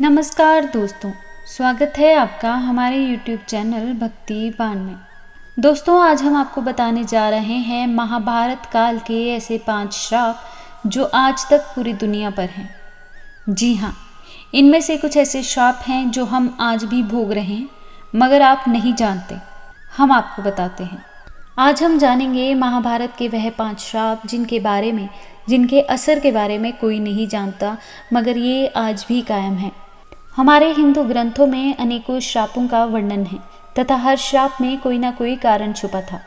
नमस्कार दोस्तों, स्वागत है आपका हमारे YouTube चैनल भक्ति बाण में। दोस्तों, आज हम आपको बताने जा रहे हैं महाभारत काल के ऐसे 5 श्राप जो आज तक पूरी दुनिया पर हैं। जी हाँ, इनमें से कुछ ऐसे श्राप हैं जो हम आज भी भोग रहे हैं, मगर आप नहीं जानते। हम आपको बताते हैं। आज हम जानेंगे महाभारत के वह 5 श्राप जिनके असर के बारे में कोई नहीं जानता, मगर ये आज भी कायम है। हमारे हिंदू ग्रंथों में अनेकों श्रापों का वर्णन है तथा हर श्राप में कोई ना कोई कारण छुपा था।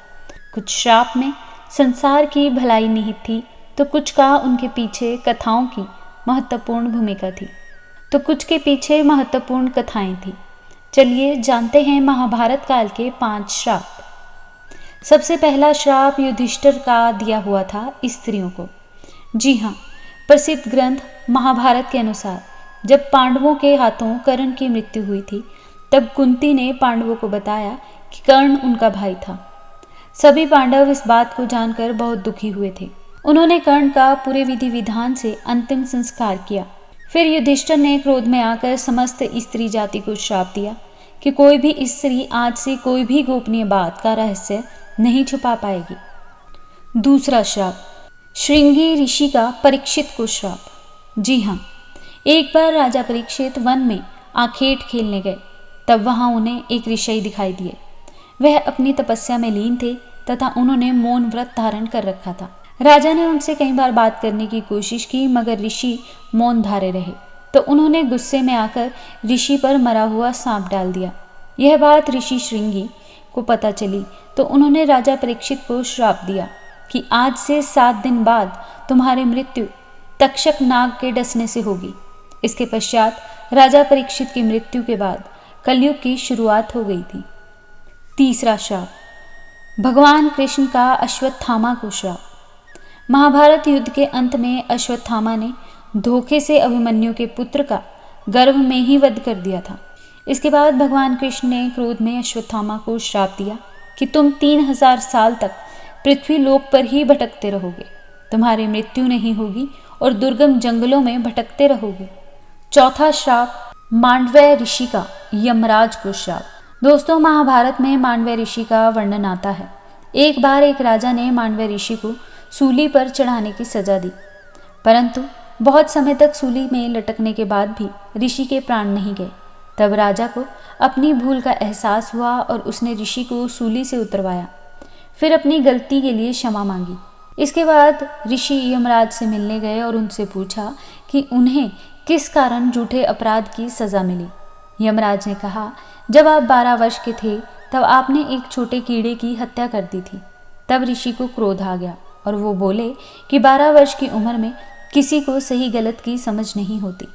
कुछ श्राप में संसार की भलाई निहित थी, तो कुछ का उनके पीछे कथाओं की महत्वपूर्ण भूमिका थी, तो कुछ के पीछे महत्वपूर्ण कथाएं थी। चलिए जानते हैं महाभारत काल के 5 श्राप। सबसे पहला श्राप युधिष्ठिर का दिया हुआ था स्त्रियों को। जी हाँ, प्रसिद्ध ग्रंथ महाभारत के अनुसार जब पांडवों के हाथों कर्ण की मृत्यु हुई थी, तब कुंती ने पांडवों को बताया कि कर्ण उनका भाई था। सभी पांडव इस बात को जानकर बहुत दुखी हुए थे। उन्होंने कर्ण का पूरे विधि विधान से अंतिम संस्कार किया। फिर युधिष्ठिर ने क्रोध में आकर समस्त स्त्री जाति को श्राप दिया कि कोई भी स्त्री आज से कोई भी गोपनीय बात का रहस्य नहीं छुपा पाएगी। दूसरा श्राप, श्रृंगी ऋषि का परीक्षित को श्राप। जी हाँ, एक बार राजा परीक्षित वन में आखेट खेलने गए, तब वहां उन्हें एक ऋषि दिखाई दिए। वह अपनी तपस्या में लीन थे तथा उन्होंने मौन व्रत धारण कर रखा था। राजा ने उनसे कई बार बात करने की कोशिश की, मगर ऋषि मौन धारे रहे। तो उन्होंने गुस्से में आकर ऋषि पर मरा हुआ सांप डाल दिया। यह बात ऋषि श्रृंगी को पता चली, तो उन्होंने राजा परीक्षित को श्राप दिया कि आज से 7 दिन बाद तुम्हारी मृत्यु तक्षक नाग के डसने से होगी। इसके पश्चात राजा परीक्षित की मृत्यु के बाद कलयुग की शुरुआत हो गई थी। तीसरा श्राप, भगवान कृष्ण का अश्वत्थामा को श्राप। महाभारत युद्ध के अंत में अश्वत्थामा ने धोखे से अभिमन्यु के पुत्र का गर्भ में ही वध कर दिया था। इसके बाद भगवान कृष्ण ने क्रोध में अश्वत्थामा को श्राप दिया कि तुम 3000 साल तक पृथ्वी लोक पर ही भटकते रहोगे, तुम्हारी मृत्यु नहीं होगी और दुर्गम जंगलों में भटकते रहोगे। चौथा श्राप, मांडव्य ऋषि का यमराज को श्राप। दोस्तों, महाभारत में मांडव्य ऋषि का वर्णन आता है। एक बार एक राजा ने मांडव्य ऋषि को सूली पर चढ़ाने की सजा दी, परंतु बहुत समय तक सूली में लटकने के बाद भी ऋषि के प्राण नहीं गए। तब राजा को अपनी भूल का एहसास हुआ और उसने ऋषि को सूली से उतरवाया, फिर अपनी गलती के लिए क्षमा मांगी। इसके बाद ऋषि यमराज से मिलने गए और उनसे पूछा कि उन्हें किस कारण झूठे अपराध की सजा मिली। यमराज ने कहा, जब आप 12 वर्ष के थे तब आपने एक छोटे कीड़े की हत्या कर दी थी। तब ऋषि को क्रोध आ गया और वो बोले कि 12 वर्ष की उम्र में किसी को सही गलत की समझ नहीं होती,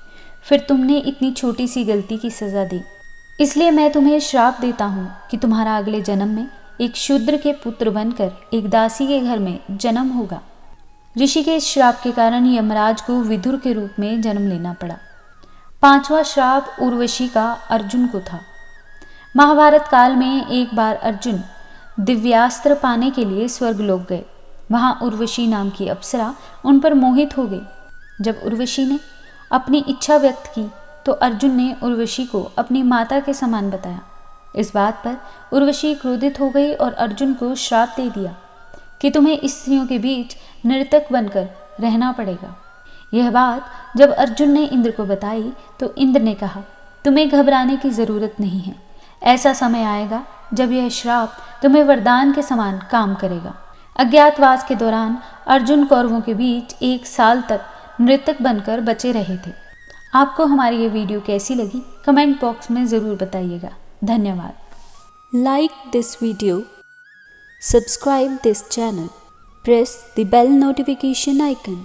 फिर तुमने इतनी छोटी सी गलती की सजा दी, इसलिए मैं तुम्हें श्राप देता हूँ कि तुम्हारा अगले जन्म में एक शूद्र के पुत्र बनकर एक दासी के घर में जन्म होगा। ऋषि के इस श्राप के कारण यमराज को विदुर के रूप में जन्म लेना पड़ा। 5वां श्राप उर्वशी का अर्जुन को था। महाभारत काल में एक बार अर्जुन दिव्यास्त्र पाने के लिए स्वर्गलोक गए। वहां उर्वशी नाम की अप्सरा उन पर मोहित हो गई। जब उर्वशी ने अपनी इच्छा व्यक्त की, तो अर्जुन ने उर्वशी को अपनी माता के समान बताया। इस बात पर उर्वशी क्रोधित हो गई और अर्जुन को श्राप दे दिया कि तुम्हें स्त्रियों के बीच नर्तक बनकर रहना पड़ेगा। यह बात जब अर्जुन ने इंद्र को बताई, तो इंद्र ने कहा, तुम्हें घबराने की जरूरत नहीं है। ऐसा समय आएगा जब यह श्राप तुम्हें वरदान के समान काम करेगा। अज्ञातवास के दौरान अर्जुन कौरवों के बीच 1 साल तक नर्तक बनकर बचे रहे थे। आपको हमारी ये वीडियो कैसी लगी, कमेंट बॉक्स में ज़रूर बताइएगा। धन्यवाद। Like this video, subscribe this channel, press the bell notification icon.